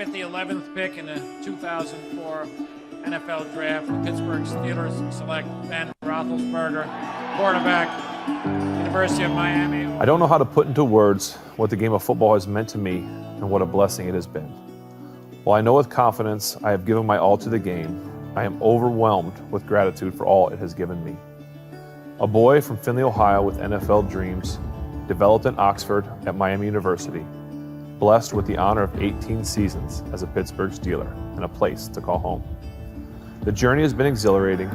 With the 11th pick in the 2004 NFL Draft, the Pittsburgh Steelers select Ben Roethlisberger, quarterback, University of Miami. I don't know how to put into words what the game of football has meant to me and what a blessing it has been. While I know with confidence I have given my all to the game, I am overwhelmed with gratitude for all it has given me. A boy from Findlay, Ohio with NFL dreams, developed in Oxford at Miami University, blessed with the honor of 18 seasons as a Pittsburgh Steeler and a place to call home. The journey has been exhilarating,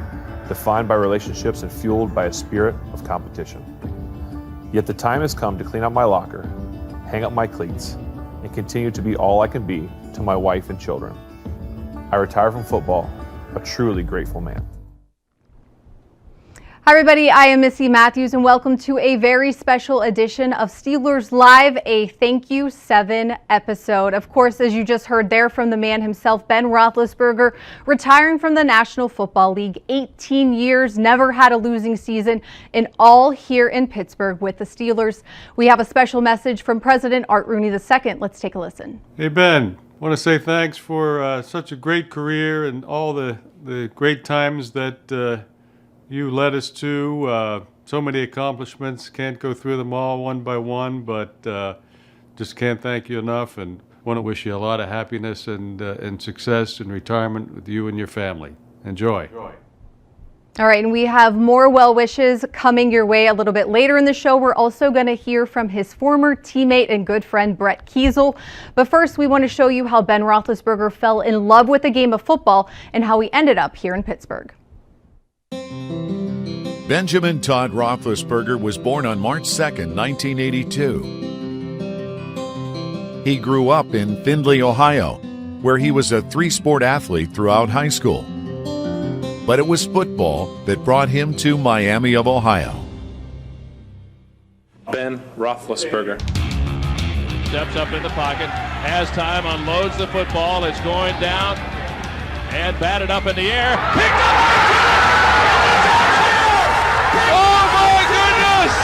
defined by relationships and fueled by a spirit of competition. Yet the time has come to clean up my locker, hang up my cleats, and continue to be all I can be to my wife and children. I retire from football, a truly grateful man. Hi everybody, I am Missi Matthews and welcome to a very special edition of Steelers Live, a Thank You 7 episode. Of course, as you just heard there from the man himself, Ben Roethlisberger, retiring from the National Football League, 18 years, never had a losing season, and all here in Pittsburgh with the Steelers. We have a special message from President Art Rooney II. Let's take a listen. Hey Ben, I want to say thanks for such a great career and all the great times that you led us to. So many accomplishments. Can't go through them all one by one, but just can't thank you enough, and want to wish you a lot of happiness and success in retirement with you and your family. Enjoy. All right, and we have more well wishes coming your way a little bit later in the show. We're also going to hear from his former teammate and good friend, Brett Keisel. But first, we want to show you how Ben Roethlisberger fell in love with the game of football and how he ended up here in Pittsburgh. Benjamin Todd Roethlisberger was born on March 2nd, 1982. He grew up in Findlay, Ohio, where he was a three-sport athlete throughout high school. But it was football that brought him to Miami of Ohio. Ben Roethlisberger steps up in the pocket, has time, unloads the football, it's going down, and batted up in the air. Picked up! Oh my goodness!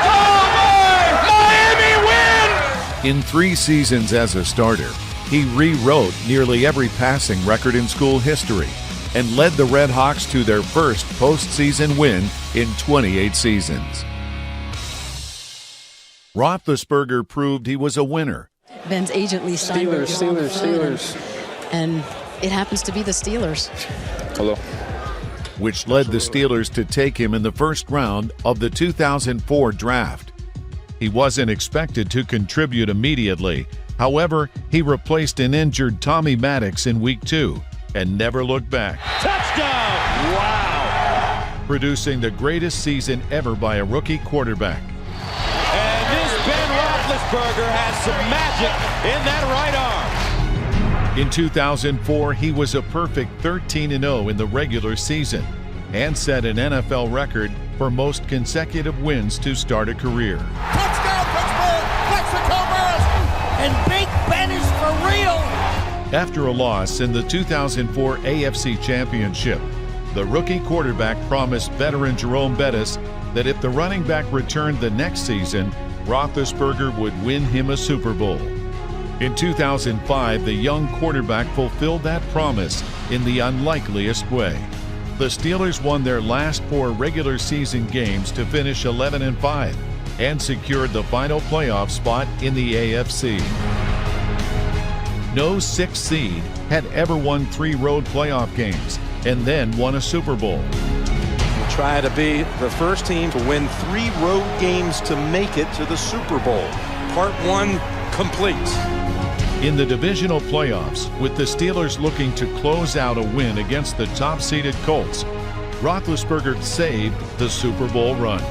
Oh my! Miami wins! In 3 seasons as a starter, he rewrote nearly every passing record in school history and led the Red Hawks to their first postseason win in 28 seasons. Roethlisberger proved he was a winner. Ben's agent Lee Steinberg Steelers. And it happens to be the Steelers. Hello. Which led the Steelers to take him in the first round of the 2004 draft. He wasn't expected to contribute immediately. However, he replaced an injured Tommy Maddox in Week 2 and never looked back. Touchdown! Wow! Producing the greatest season ever by a rookie quarterback. And this Ben Roethlisberger has some magic in that right arm. In 2004, he was a perfect 13-0 in the regular season and set an NFL record for most consecutive wins to start a career. Touchdown, Pittsburgh! Mexico Bears! And Big Ben is for real! After a loss in the 2004 AFC Championship, the rookie quarterback promised veteran Jerome Bettis that if the running back returned the next season, Roethlisberger would win him a Super Bowl. In 2005, the young quarterback fulfilled that promise in the unlikeliest way. The Steelers won their last 4 regular season games to finish 11-5 and secured the final playoff spot in the AFC. No 6th seed had ever won 3 road playoff games and then won a Super Bowl. We'll try to be the first team to win 3 road games to make it to the Super Bowl. Part 1 complete. In the divisional playoffs, with the Steelers looking to close out a win against the top-seeded Colts, Roethlisberger saved the Super Bowl run.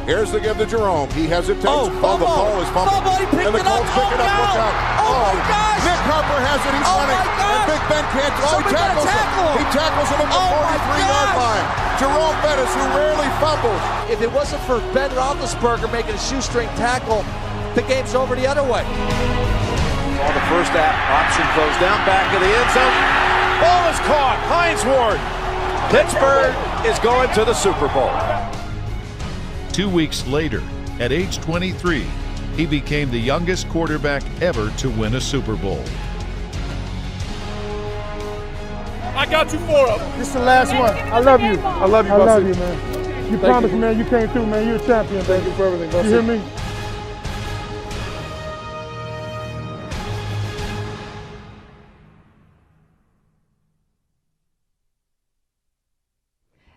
Here's the give to Jerome. He hesitates. Oh, the ball is fumbled. And the Colts pick it up. Look out. Oh, my gosh. Nick Harper has it. He's running. And Big Ben can't. Oh, he tackles him. He tackles him at the 43-yard line. Jerome Bettis, who rarely fumbles. If it wasn't for Ben Roethlisberger making a shoestring tackle, the game's over the other way. On the first option goes down back of the end zone. Ball is caught. Hines Ward. Pittsburgh is going to the Super Bowl. 2 weeks later, at age 23, he became the youngest quarterback ever to win a Super Bowl. I got you 4 of them. This is the last one. I love you. I love you, I love Bussy. you, man. You promised, man. You came through, man. You're a champion, Thank baby. you for everything, Bussy. You hear me?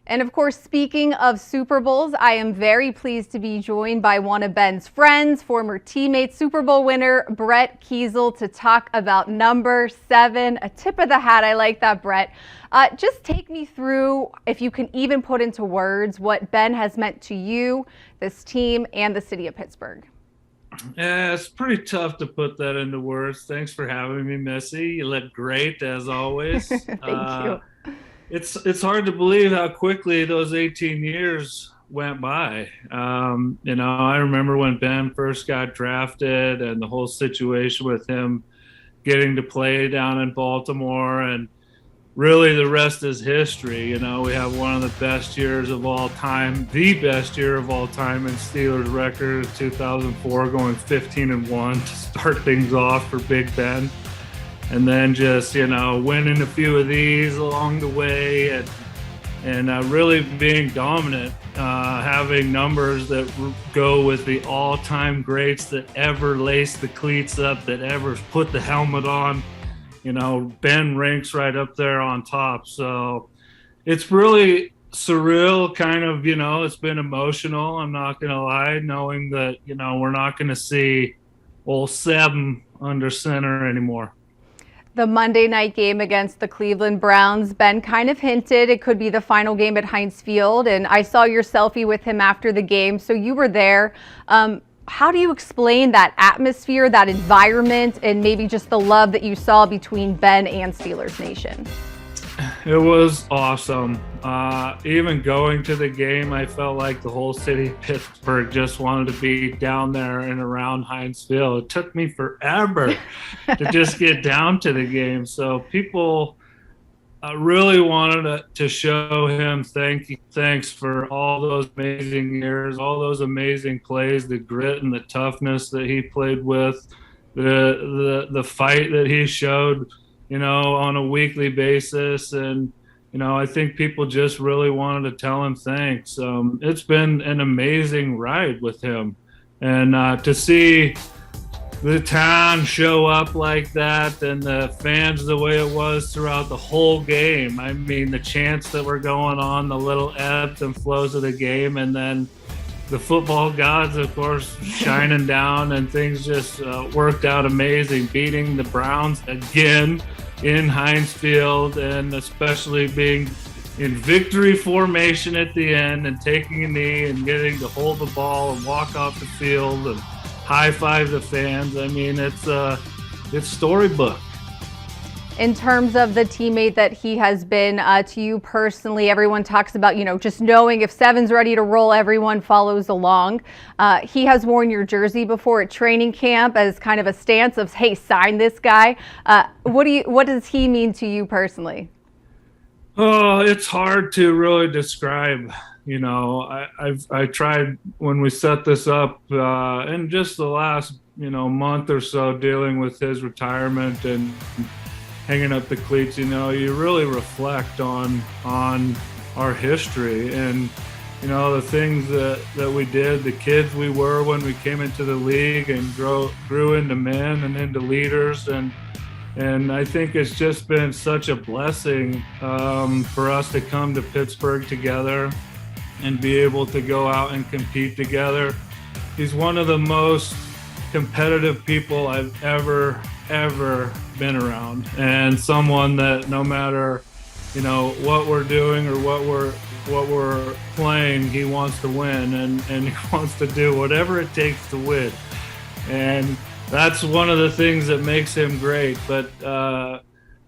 And of course, speaking of Super Bowls, I am very pleased to be joined by one of Ben's friends, former teammate, Super Bowl winner, Brett Keisel, to talk about number 7, a tip of the hat. I like that, Brett. Just take me through, if you can even put into words, what Ben has meant to you, this team, and the city of Pittsburgh. Yeah, it's pretty tough to put that into words. Thanks for having me, Missi. You look great, as always. Thank you. It's hard to believe how quickly those 18 years went by. I remember when Ben first got drafted and the whole situation with him getting to play down in Baltimore, and really the rest is history. We have one of the best years of all time, the best year of all time in Steelers record, 2004, going 15-1 to start things off for Big Ben. And then just, winning a few of these along the way and really being dominant, having numbers that go with the all-time greats that ever laced the cleats up, that ever put the helmet on. Ben ranks right up there on top. So it's really surreal, kind of, it's been emotional, I'm not going to lie, knowing that, we're not going to see old 7 under center anymore. The Monday night game against the Cleveland Browns, Ben kind of hinted it could be the final game at Heinz Field, and I saw your selfie with him after the game, so you were there. How do you explain that atmosphere, that environment, and maybe just the love that you saw between Ben and Steelers Nation? It was awesome. Even going to the game, I felt like the whole city of Pittsburgh just wanted to be down there and around Heinz Field. It took me forever to just get down to the game. So people really wanted to show him thanks for all those amazing years, all those amazing plays, the grit and the toughness that he played with, the fight that he showed, on a weekly basis. And, I think people just really wanted to tell him thanks. It's been an amazing ride with him. And to see the town show up like that and the fans the way it was throughout the whole game. I mean, the chants that were going on, the little ebbs and flows of the game, and then the football gods, of course, shining down, and things just worked out amazing, beating the Browns again in Heinz Field, and especially being in victory formation at the end and taking a knee and getting to hold the ball and walk off the field and high-five the fans. I mean, it's storybook. In terms of the teammate that he has been to you personally, everyone talks about, just knowing if 7's ready to roll, everyone follows along. He has worn your jersey before at training camp as kind of a stance of, hey, sign this guy. What does he mean to you personally? Oh, it's hard to really describe. I tried when we set this up in just the last, month or so, dealing with his retirement and hanging up the cleats. You really reflect on our history and, the things that we did, the kids we were when we came into the league and grew into men and into leaders. And I think it's just been such a blessing for us to come to Pittsburgh together and be able to go out and compete together. He's one of the most competitive people I've ever been around, and someone that no matter, what we're doing or what we're playing, he wants to win and he wants to do whatever it takes to win. And that's one of the things that makes him great. But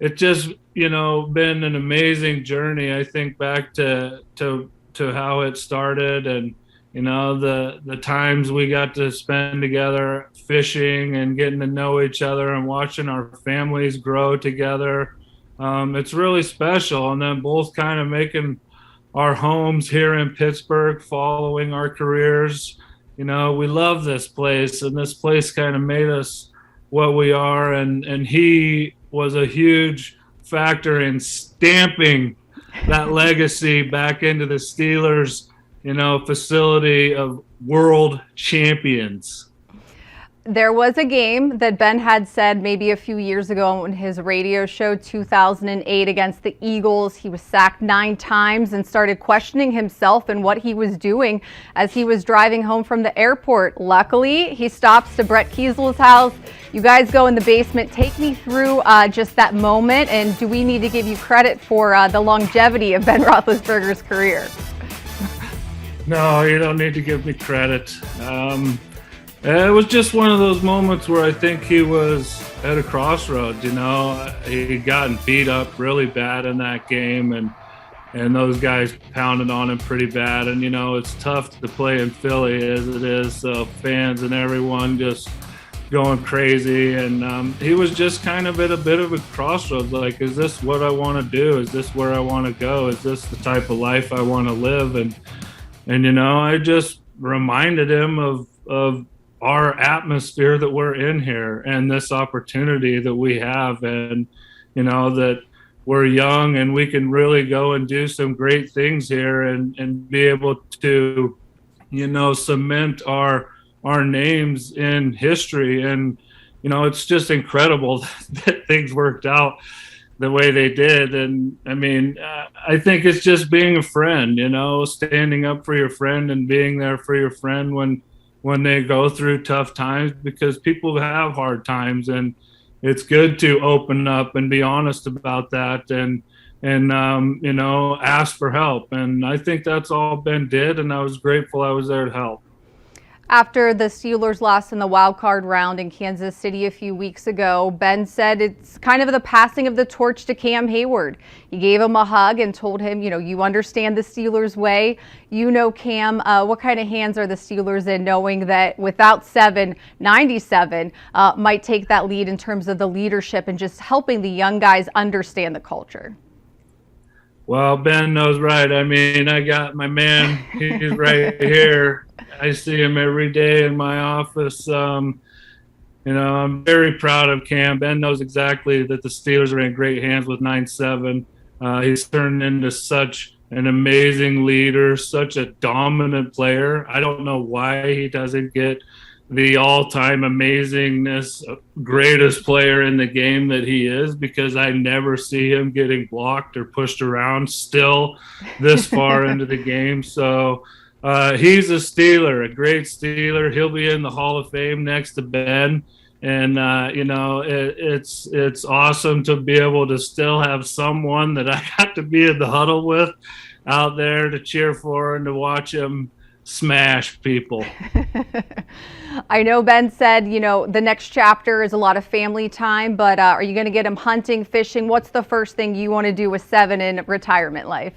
it just, been an amazing journey. I think back to how it started, and the times we got to spend together fishing and getting to know each other and watching our families grow together. It's really special. And then both kind of making our homes here in Pittsburgh, following our careers. We love this place, and this place kind of made us what we are. And he was a huge factor in stamping that legacy back into the Steelers, facility of world champions. There was a game that Ben had said maybe a few years ago on his radio show, 2008 against the Eagles. He was sacked 9 times and started questioning himself and what he was doing as he was driving home from the airport. Luckily, he stops to Brett Keisel's house. You guys go in the basement. Take me through just that moment, and do we need to give you credit for the longevity of Ben Roethlisberger's career? No, you don't need to give me credit. It was just one of those moments where I think he was at a crossroads. He'd gotten beat up really bad in that game, and those guys pounded on him pretty bad. And it's tough to play in Philly as it is, so fans and everyone just going crazy. And he was just kind of at a bit of a crossroads. Like, is this what I want to do? Is this where I want to go? Is this the type of life I want to live? And I just reminded him of our atmosphere that we're in here and this opportunity that we have, and that we're young and we can really go and do some great things here and be able to cement our names in history. And it's just incredible that things worked out the way they did. And I think it's just being a friend, standing up for your friend and being there for your friend when they go through tough times, because people have hard times, and it's good to open up and be honest about that and ask for help. And I think that's all Ben did, and I was grateful I was there to help. After the Steelers lost in the wild card round in Kansas City a few weeks ago, Ben said it's kind of the passing of the torch to Cam Hayward. He gave him a hug and told him, you understand the Steelers way. Cam, what kind of hands are the Steelers in, knowing that without 97 might take that lead in terms of the leadership and just helping the young guys understand the culture? Well, Ben knows right. I got my man, he's right here. I see him every day in my office. I'm very proud of Cam. Ben knows exactly that the Steelers are in great hands with 9-7. He's turned into such an amazing leader, such a dominant player. I don't know why he doesn't get the all-time amazingness, greatest player in the game that he is, because I never see him getting blocked or pushed around still this far into the game. So he's a Steeler, a great Steeler. He'll be in the Hall of Fame next to Ben. And, it's awesome to be able to still have someone that I got to be in the huddle with out there to cheer for and to watch him smash people. I know Ben said, the next chapter is a lot of family time, but are you going to get him hunting, fishing? What's the first thing you want to do with 7 in retirement life?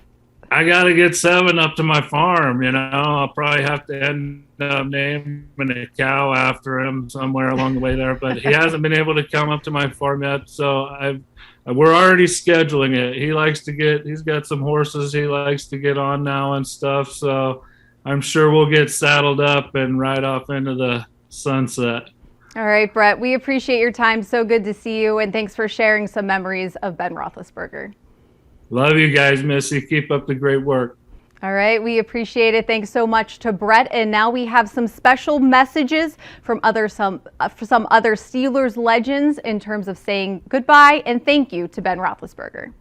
I got to get 7 up to my farm. I'll probably have to end up naming a cow after him somewhere along the way there, but he hasn't been able to come up to my farm yet. So we're already scheduling it. He's got some horses he likes to get on now and stuff. So I'm sure we'll get saddled up and ride off into the sunset. All right, Brett, we appreciate your time. So good to see you. And thanks for sharing some memories of Ben Roethlisberger. Love you guys, Missy. Keep up the great work. All right, we appreciate it. Thanks so much to Brett. And now we have some special messages from some other Steelers legends in terms of saying goodbye and thank you to Ben Roethlisberger.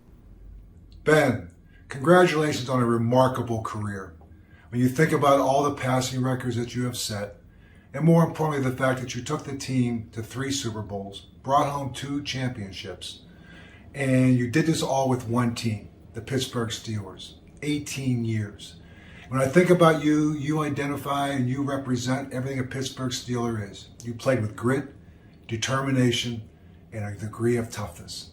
Ben, congratulations on a remarkable career. When you think about all the passing records that you have set, and more importantly, the fact that you took the team to 3 Super Bowls, brought home 2 championships, and you did this all with one team, the Pittsburgh Steelers, 18 years. When I think about you, you identify and you represent everything a Pittsburgh Steeler is. You played with grit, determination, and a degree of toughness.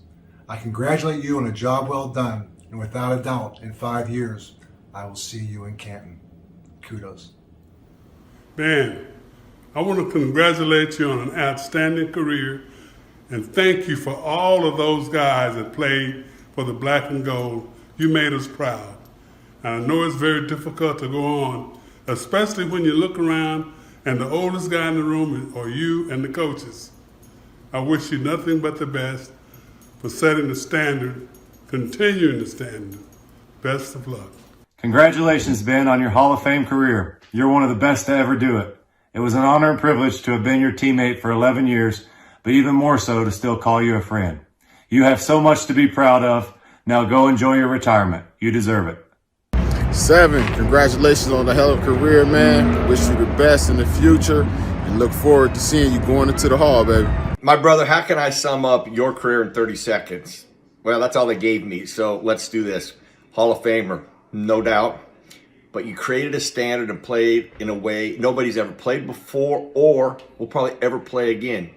I congratulate you on a job well done, and without a doubt, in 5 years, I will see you in Canton. Kudos. Ben, I want to congratulate you on an outstanding career and thank you for all of those guys that played for the black and gold. You made us proud. And I know it's very difficult to go on, especially when you look around and the oldest guy in the room are you and the coaches. I wish you nothing but the best for setting the standard, continuing the standard. Best of luck. Congratulations, Ben, on your Hall of Fame career. You're one of the best to ever do it. It was an honor and privilege to have been your teammate for 11 years, but even more so to still call you a friend. You have so much to be proud of. Now go enjoy your retirement. You deserve it. 7, congratulations on the hell of a career, man. Wish you the best in the future and look forward to seeing you going into the Hall, baby. My brother, how can I sum up your career in 30 seconds? Well, that's all they gave me, so let's do this. Hall of Famer, no doubt. But you created a standard and played in a way nobody's ever played before or will probably ever play again.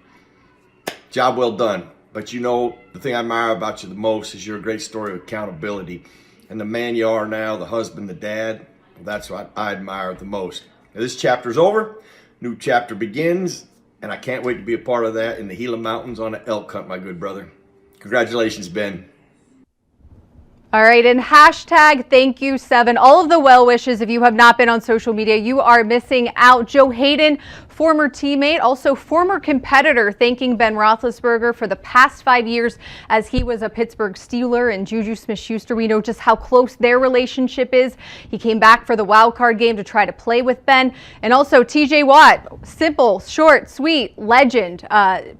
Job well done. But you know, the thing I admire about you the most is your great story of accountability. And the man you are now, the husband, the dad, that's what I admire the most. Now, this chapter's over, new chapter begins, and I can't wait to be a part of that in the Gila Mountains on an elk hunt, my good brother. Congratulations, Ben. All right, and hashtag thank you 7. All of the well wishes, if you have not been on social media, you are missing out. Joe Hayden, former teammate, also former competitor, thanking Ben Roethlisberger for the past 5 years as he was a Pittsburgh Steeler, and Juju Smith-Schuster, we know just how close their relationship is. He came back for the wild card game to try to play with Ben. And also TJ Watt, simple, short, sweet, legend.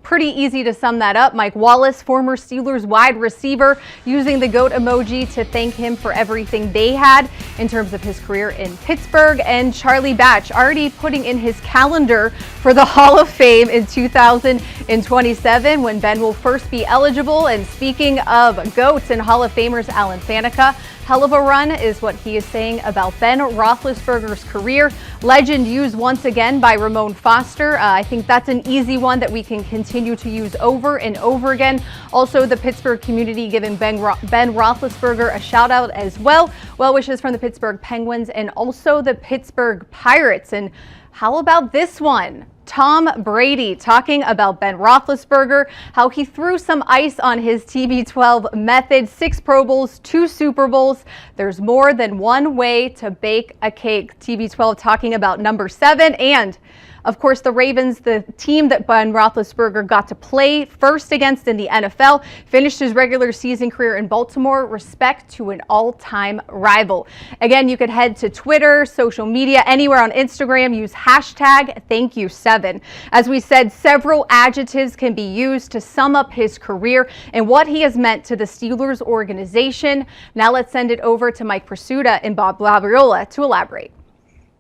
Pretty easy to sum that up. Mike Wallace, former Steelers wide receiver, using the GOAT emoji to thank him for everything they had in terms of his career in Pittsburgh. And Charlie Batch already putting in his calendar for the Hall of Fame in 2027 when Ben will first be eligible. And speaking of GOATs and Hall of Famers, Alan Faneca, hell of a run is what he is saying about Ben Roethlisberger's career. Legend used once again by Ramon Foster. I think that's an easy one that we can continue to use over and over again. Also, the Pittsburgh community giving Ben Roethlisberger a shout out as well. Well wishes from the Pittsburgh Penguins and also the Pittsburgh Pirates. And how about this one? Tom Brady talking about Ben Roethlisberger, how he threw some ice on his TB12 method, 6 Pro Bowls, 2 Super Bowls. There's more than one way to bake a cake. TB12 talking about number 7. And of course, the Ravens, the team that Ben Roethlisberger got to play first against in the NFL, finished his regular season career in Baltimore. Respect to an all-time rival. Again, you could head to Twitter, social media, anywhere on Instagram. Use hashtag #ThankYou7. As we said, several adjectives can be used to sum up his career and what he has meant to the Steelers organization. Now let's send it over to Mike Prisuta and Bob Labriola to elaborate.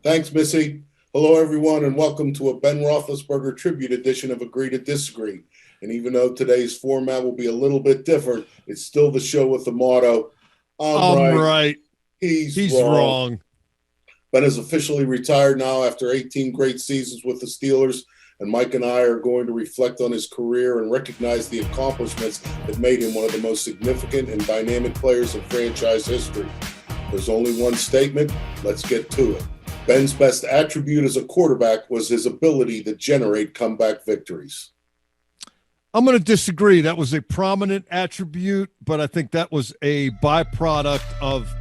Thanks, Missy. Hello, everyone, and welcome to a Ben Roethlisberger tribute edition of Agree to Disagree. And even though today's format will be a little bit different, it's still the show with the motto, I'm right. He's wrong. Ben is officially retired now after 18 great seasons with the Steelers, and Mike and I are going to reflect on his career and recognize the accomplishments that made him one of the most significant and dynamic players in franchise history. There's only one statement. Let's get to it. Ben's best attribute as a quarterback was his ability to generate comeback victories. I'm going to disagree. That was a prominent attribute, but I think that was a byproduct of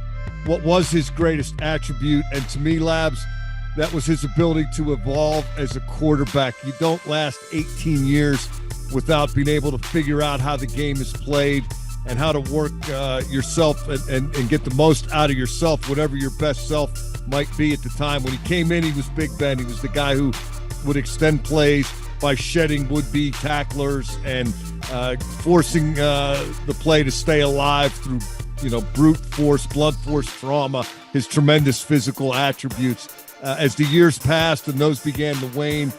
what was his greatest attribute. And to me, Labs, that was his ability to evolve as a quarterback. You don't last 18 years without being able to figure out how the game is played and how to work yourself and get the most out of yourself, whatever your best self might be at the time. When he came in, he was Big Ben. He was the guy who would extend plays by shedding would-be tacklers and forcing the play to stay alive through, brute force, blood force trauma, his tremendous physical attributes. As the years passed and those began to wane,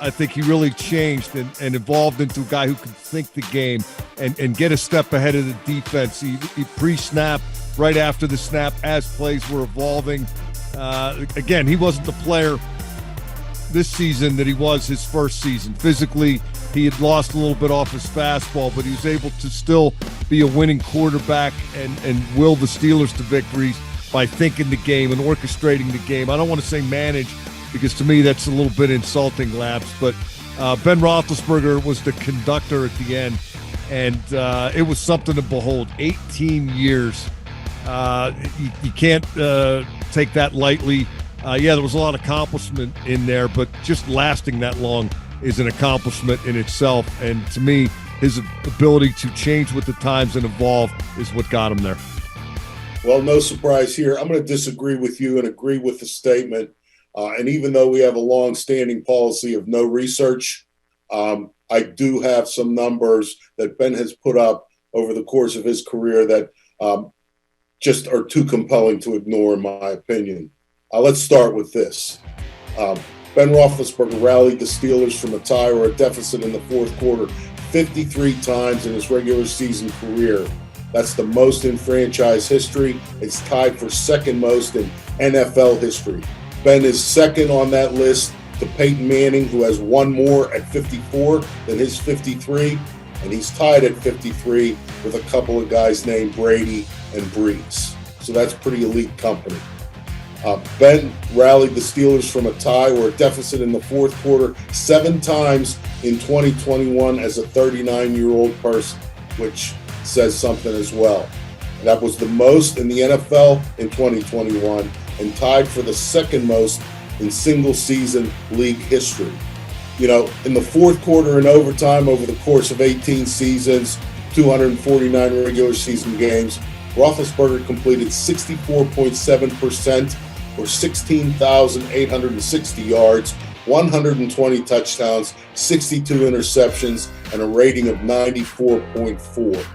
I think he really changed and evolved into a guy who could think the game and get a step ahead of the defense. He pre-snap, right after the snap, as plays were evolving. Again, he wasn't the player this season that he was his first season. Physically, he had lost a little bit off his fastball, but he was able to still be a winning quarterback and will the Steelers to victories by thinking the game and orchestrating the game. I don't want to say manage, because to me that's a little bit insulting, Labs, but Ben Roethlisberger was the conductor at the end, and it was something to behold. 18 years. You can't take that lightly. Yeah, there was a lot of accomplishment in there, but just lasting that long is an accomplishment in itself. And to me, his ability to change with the times and evolve is what got him there. Well, no surprise here. I'm going to disagree with you and agree with the statement. And even though we have a long-standing policy of no research, I do have some numbers that Ben has put up over the course of his career that just are too compelling to ignore, in my opinion. Let's start with this. Ben Roethlisberger rallied the Steelers from a tie or a deficit in the fourth quarter 53 times in his regular season career. That's the most in franchise history. It's tied for second most in NFL history. Ben is second on that list to Peyton Manning, who has one more at 54 than his 53, and he's tied at 53 with a couple of guys named Brady and Brees. So that's pretty elite company. Ben rallied the Steelers from a tie or a deficit in the fourth quarter 7 times in 2021 as a 39-year-old person, which says something as well. That was the most in the NFL in 2021 and tied for the second most in single-season league history. You know, in the fourth quarter and overtime over the course of 18 seasons, 249 regular season games, Roethlisberger completed 64.7% or 16,860 yards, 120 touchdowns, 62 interceptions, and a rating of 94.4.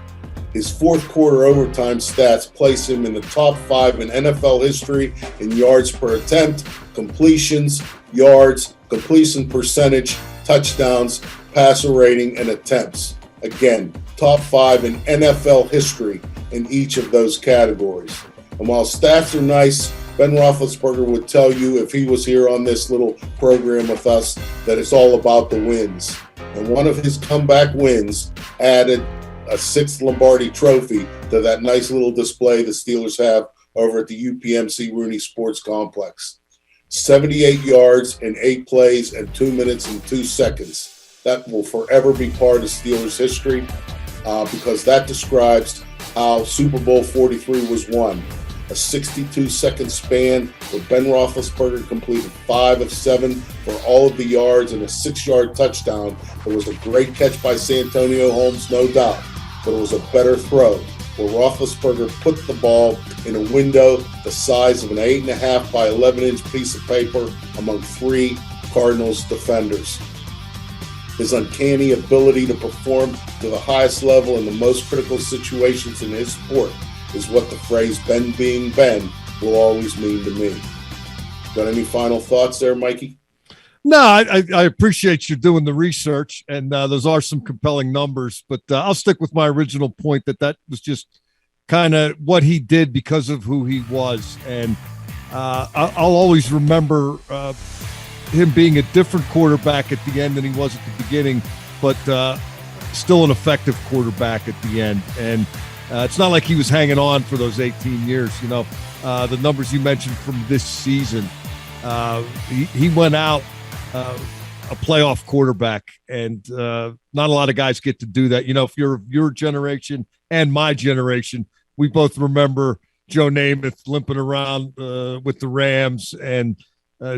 His fourth quarter overtime stats place him in the top 5 in NFL history in yards per attempt, completions, yards, completion percentage, touchdowns, passer rating, and attempts. Again, top 5 in NFL history in each of those categories. And while stats are nice, Ben Roethlisberger would tell you if he was here on this little program with us that it's all about the wins. And one of his comeback wins added a 6th Lombardi trophy to that nice little display the Steelers have over at the UPMC Rooney Sports Complex. 78 yards in 8 plays and 2 minutes and 2 seconds. That will forever be part of Steelers history because that describes how Super Bowl 43 was won. A 62-second span where Ben Roethlisberger completed 5 of 7 for all of the yards and a 6-yard touchdown. It was a great catch by Santonio Holmes, no doubt, but it was a better throw where Roethlisberger put the ball in a window the size of an 8.5 by 11-inch piece of paper among 3 Cardinals defenders. His uncanny ability to perform to the highest level in the most critical situations in his sport is what the phrase Ben being Ben will always mean to me. Got any final thoughts there, Mikey? No, I appreciate you doing the research, and those are some compelling numbers, but I'll stick with my original point that was just kind of what he did because of who he was. And I'll always remember him being a different quarterback at the end than he was at the beginning, but still an effective quarterback at the end. And it's not like he was hanging on for those 18 years. You know, the numbers you mentioned from this season, he went out a playoff quarterback, and not a lot of guys get to do that. You know, if you're your generation and my generation, we both remember Joe Namath limping around with the Rams and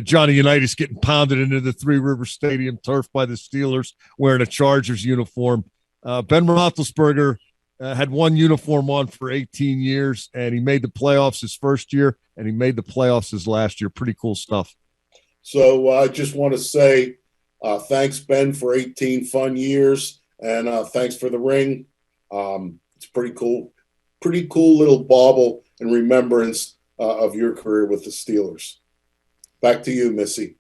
Johnny Unitas getting pounded into the Three River Stadium turf by the Steelers wearing a Chargers uniform. Ben Roethlisberger had one uniform on for 18 years, and he made the playoffs his first year, and he made the playoffs his last year. Pretty cool stuff. So I just want to say thanks, Ben, for 18 fun years, and thanks for the ring. It's pretty cool little bauble in remembrance of your career with the Steelers. Back to you, Missy.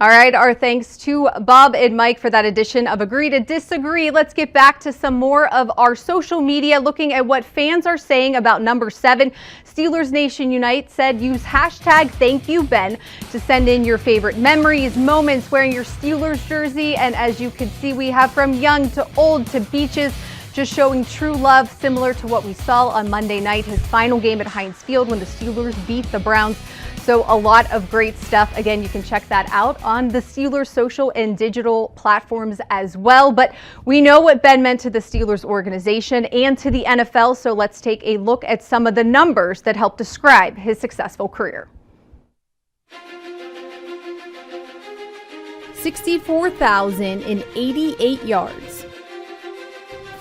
All right, our thanks to Bob and Mike for that edition of Agree to Disagree. Let's get back to some more of our social media, looking at what fans are saying about number 7. Steelers Nation Unite said use hashtag #ThankYouBen to send in your favorite memories, moments wearing your Steelers jersey. And as you can see, we have from young to old to beaches, just showing true love, similar to what we saw on Monday night, his final game at Heinz Field when the Steelers beat the Browns. So a lot of great stuff. Again, you can check that out on the Steelers social and digital platforms as well. But we know what Ben meant to the Steelers organization and to the NFL, so let's take a look at some of the numbers that help describe his successful career. 64,088 yards,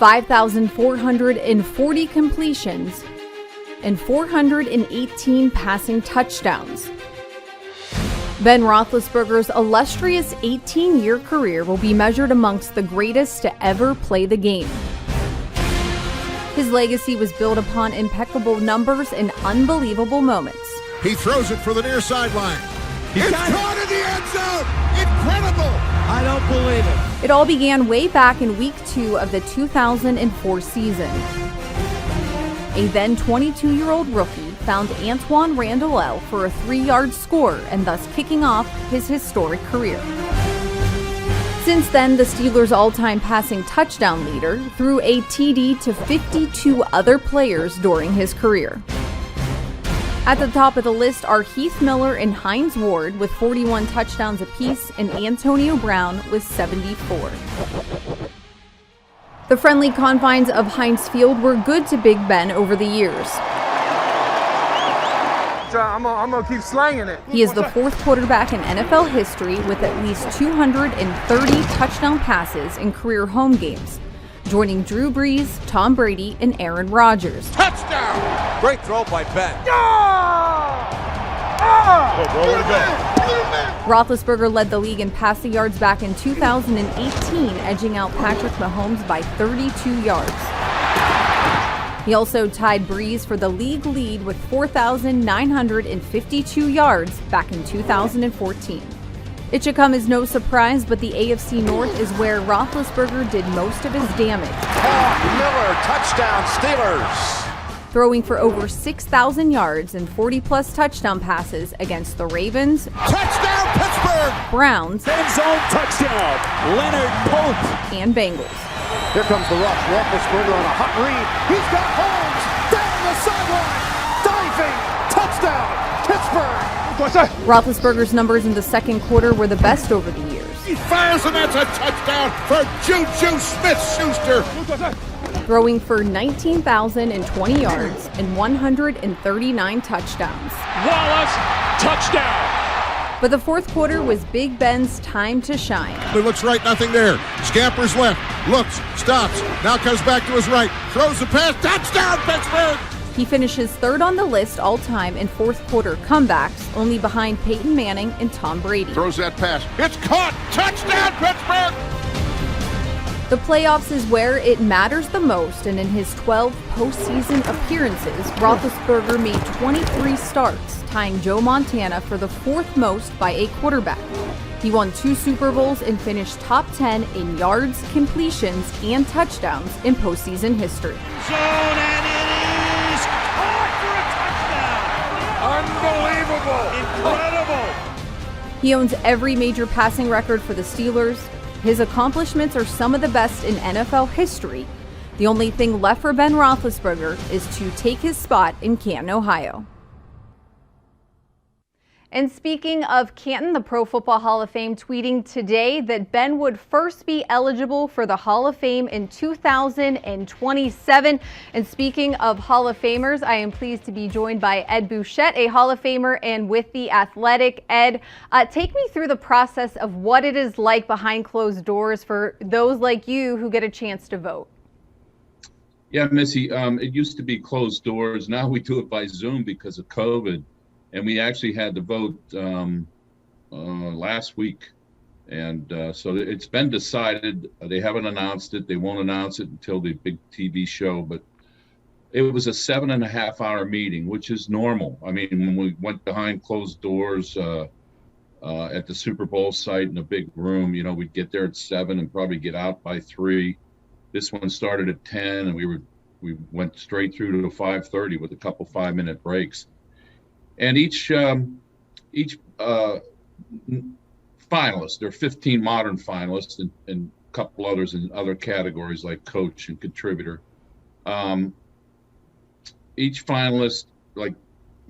5,440 completions, and 418 passing touchdowns. Ben Roethlisberger's illustrious 18-year career will be measured amongst the greatest to ever play the game. His legacy was built upon impeccable numbers and unbelievable moments. He throws it for the near sideline. It's caught in the end zone. Incredible. I don't believe it. It all began way back in Week 2 of the 2004 season. A then 22-year-old rookie found Antoine Randall for a 3-yard score and thus kicking off his historic career. Since then, the Steelers' all-time passing touchdown leader threw a TD to 52 other players during his career. At the top of the list are Heath Miller and Hines Ward with 41 touchdowns apiece and Antonio Brown with 74. The friendly confines of Heinz Field were good to Big Ben over the years. I'm gonna keep slanging it. He is the fourth quarterback in NFL history with at least 230 touchdown passes in career home games, joining Drew Brees, Tom Brady, and Aaron Rodgers. Touchdown! Great throw by Ben. Roethlisberger led the league in passing yards back in 2018, edging out Patrick Mahomes by 32 yards. He also tied Brees for the league lead with 4,952 yards back in 2014. It should come as no surprise, but the AFC North is where Roethlisberger did most of his damage. Miller, touchdown, Steelers. Throwing for over 6,000 yards and 40-plus touchdown passes against the Ravens, Touchdown, Pittsburgh. Browns, End zone touchdown, Leonard Pope. and Bengals. Here comes the rush. Roethlisberger on a hot read. He's got Holmes down the sideline. Diving. Touchdown. Pittsburgh. Roethlisberger's numbers in the second quarter were the best over the years. He fires, and that's a touchdown for Juju Smith-Schuster. Throwing for 19,020 yards and 139 touchdowns. Wallace, touchdown. But the fourth quarter was Big Ben's time to shine. He looks right, nothing there. Scampers left, looks, stops, now comes back to his right, throws the pass, touchdown, Pittsburgh! He finishes third on the list all-time in fourth quarter comebacks, only behind Peyton Manning and Tom Brady. Throws that pass, it's caught, touchdown, Pittsburgh! The playoffs is where it matters the most, and in his 12 postseason appearances, Roethlisberger made 23 starts, tying Joe Montana for the fourth most by a quarterback. He won 2 Super Bowls and finished top 10 in yards, completions, and touchdowns in postseason history. Zone, and it is caught for a touchdown. Unbelievable. Incredible. He owns every major passing record for the Steelers. His accomplishments are some of the best in NFL history. The only thing left for Ben Roethlisberger is to take his spot in Canton, Ohio. And speaking of Canton, the Pro Football Hall of Fame tweeting today that Ben would first be eligible for the Hall of Fame in 2027. And speaking of Hall of Famers, I am pleased to be joined by Ed Bouchette, a Hall of Famer and with The Athletic. Ed, take me through the process of what it is like behind closed doors for those like you who get a chance to vote. Yeah, Missy, it used to be closed doors. Now we do it by Zoom because of COVID. And we actually had the vote last week. And so it's been decided. They haven't announced it. They won't announce it until the big TV show. But it was a 7.5-hour meeting, which is normal. I mean, when we went behind closed doors at the Super Bowl site in a big room, you know, we'd get there at 7 and probably get out by 3. This one started at 10, and we went straight through to 5:30 with a couple 5-minute breaks. And each finalist, there are 15 modern finalists and a couple others in other categories like coach and contributor. Each finalist, like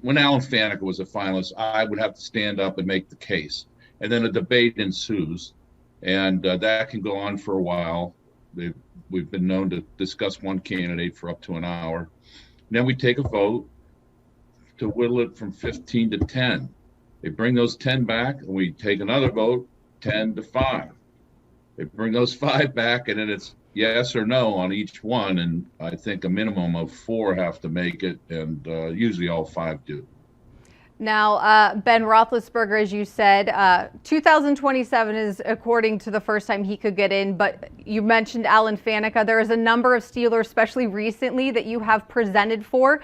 when Alan Faneca was a finalist, I would have to stand up and make the case. And then a debate ensues, and that can go on for a while. We've been known to discuss one candidate for up to an hour. And then we take a vote to whittle it from 15 to 10. They bring those 10 back, and we take another vote, 10 to 5. They bring those 5 back, and then it's yes or no on each one, and I think a minimum of 4 have to make it, and usually all 5 do. Now, Ben Roethlisberger, as you said, 2027 is according to the first time he could get in, but you mentioned Alan Faneca. There is a number of Steelers, especially recently, that you have presented for.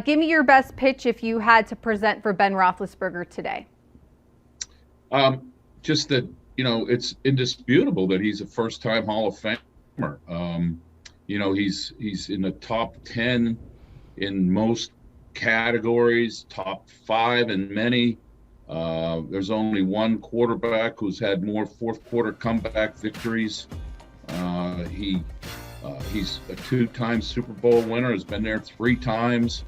Give me your best pitch if you had to present for Ben Roethlisberger today. Just that, it's indisputable that he's a first-time Hall of Famer. He's in the top 10 in most categories, top 5 in many. There's only one quarterback who's had more fourth-quarter comeback victories. He's a 2-time Super Bowl winner, has been there 3 times,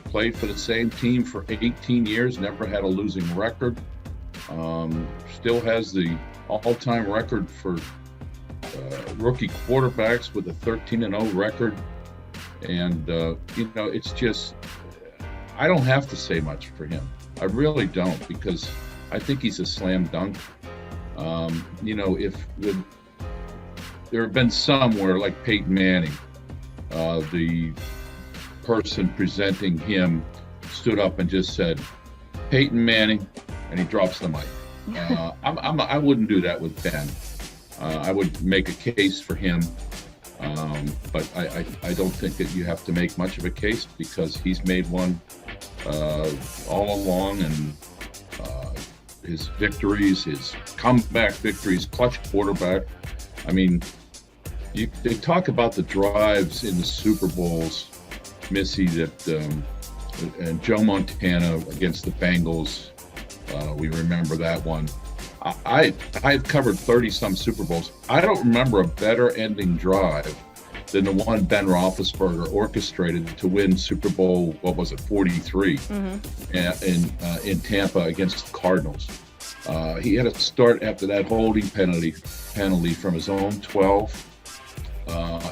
played for the same team for 18 years, never had a losing record. Still has the all-time record for rookie quarterbacks with a 13-0 record. And, it's just, I don't have to say much for him. I really don't, because I think he's a slam dunk. There have been some where, like Peyton Manning, the person presenting him stood up and just said, Peyton Manning, and he drops the mic. I wouldn't do that with Ben. I would make a case for him, but I don't think that you have to make much of a case, because he's made one all along, and his victories, his comeback victories, clutch quarterback. I mean, they talk about the drives in the Super Bowls, Missy, that and Joe Montana against the Bengals. We remember that one. I've covered 30-some Super Bowls. I don't remember a better ending drive than the one Ben Roethlisberger orchestrated to win Super Bowl, 43, in Tampa against the Cardinals. He had to start after that holding penalty from his own 12,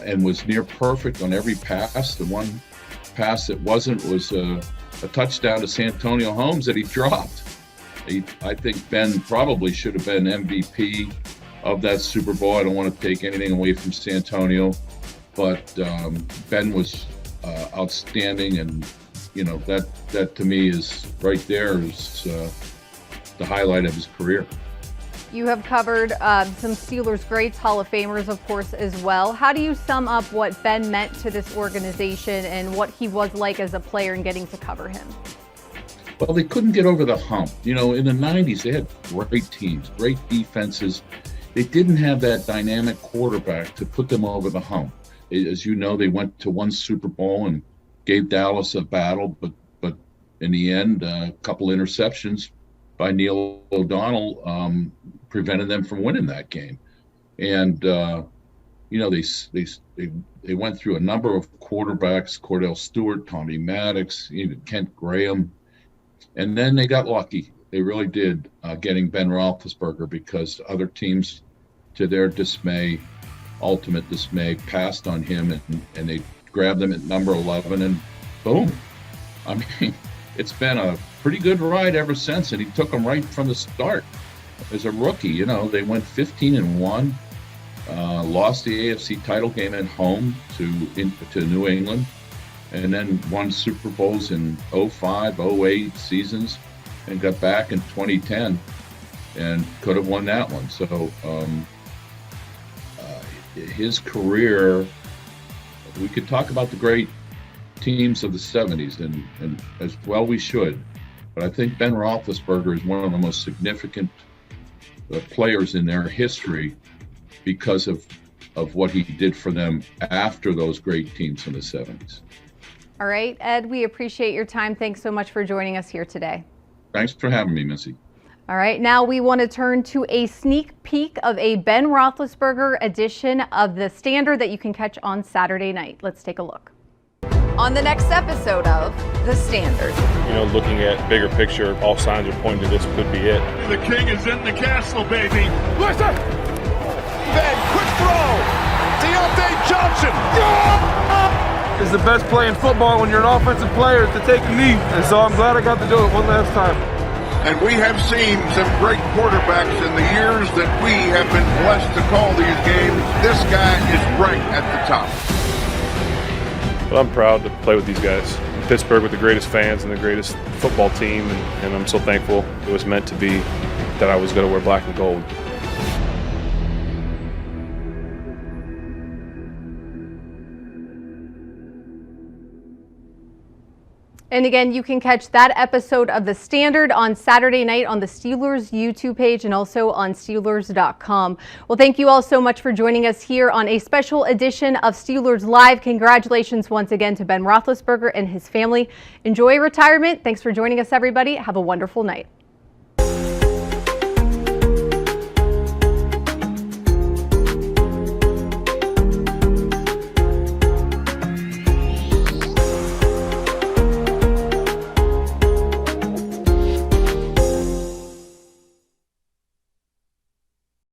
and was near perfect on every pass. The one pass that wasn't was a touchdown to Santonio Holmes that he dropped. I think Ben probably should have been MVP of that Super Bowl. I don't want to take anything away from Santonio, but Ben was outstanding, and that to me is right there is the highlight of his career. You have covered some Steelers greats, Hall of Famers, of course, as well. How do you sum up what Ben meant to this organization and what he was like as a player and getting to cover him? Well, they couldn't get over the hump. In the 90s, they had great teams, great defenses. They didn't have that dynamic quarterback to put them over the hump. As you know, they went to one Super Bowl and gave Dallas a battle, but in the end, a couple interceptions by Neil O'Donnell prevented them from winning that game. And they went through a number of quarterbacks: Cordell Stewart, Tommy Maddox, even Kent Graham. And then they got lucky. They really did, getting Ben Roethlisberger, because other teams, to their dismay, ultimate dismay, passed on him, and they grabbed him at number 11, and boom. I mean, it's been a pretty good ride ever since, and he took them right from the start. As a rookie, they went 15-1, lost the AFC title game at home to New England, and then won Super Bowls in 05, 08 seasons, and got back in 2010 and could have won that one. So his career, we could talk about the great teams of the 70s, and as well we should, but I think Ben Roethlisberger is one of the most significant players in their history because of what he did for them after those great teams in the 70s. All right, Ed, we appreciate your time. Thanks so much for joining us here today. Thanks for having me, Missy. All right, now we want to turn to a sneak peek of a Ben Roethlisberger edition of The Standard that you can catch on Saturday night. Let's take a look. On the next episode of The Standard. Looking at bigger picture, all signs are pointing to this could be it. The king is in the castle, baby. Listen! Ben, quick throw! Deontay Johnson! It's the best play in football when you're an offensive player, to take a knee. And so I'm glad I got to do it one last time. And we have seen some great quarterbacks in the years that we have been blessed to call these games. This guy is right. at the top. But I'm proud to play with these guys. Pittsburgh with the greatest fans and the greatest football team, and I'm so thankful it was meant to be that I was going to wear black and gold. And again, you can catch that episode of The Standard on Saturday night on the Steelers YouTube page and also on Steelers.com. Well, thank you all so much for joining us here on a special edition of Steelers Live. Congratulations once again to Ben Roethlisberger and his family. Enjoy retirement. Thanks for joining us, everybody. Have a wonderful night.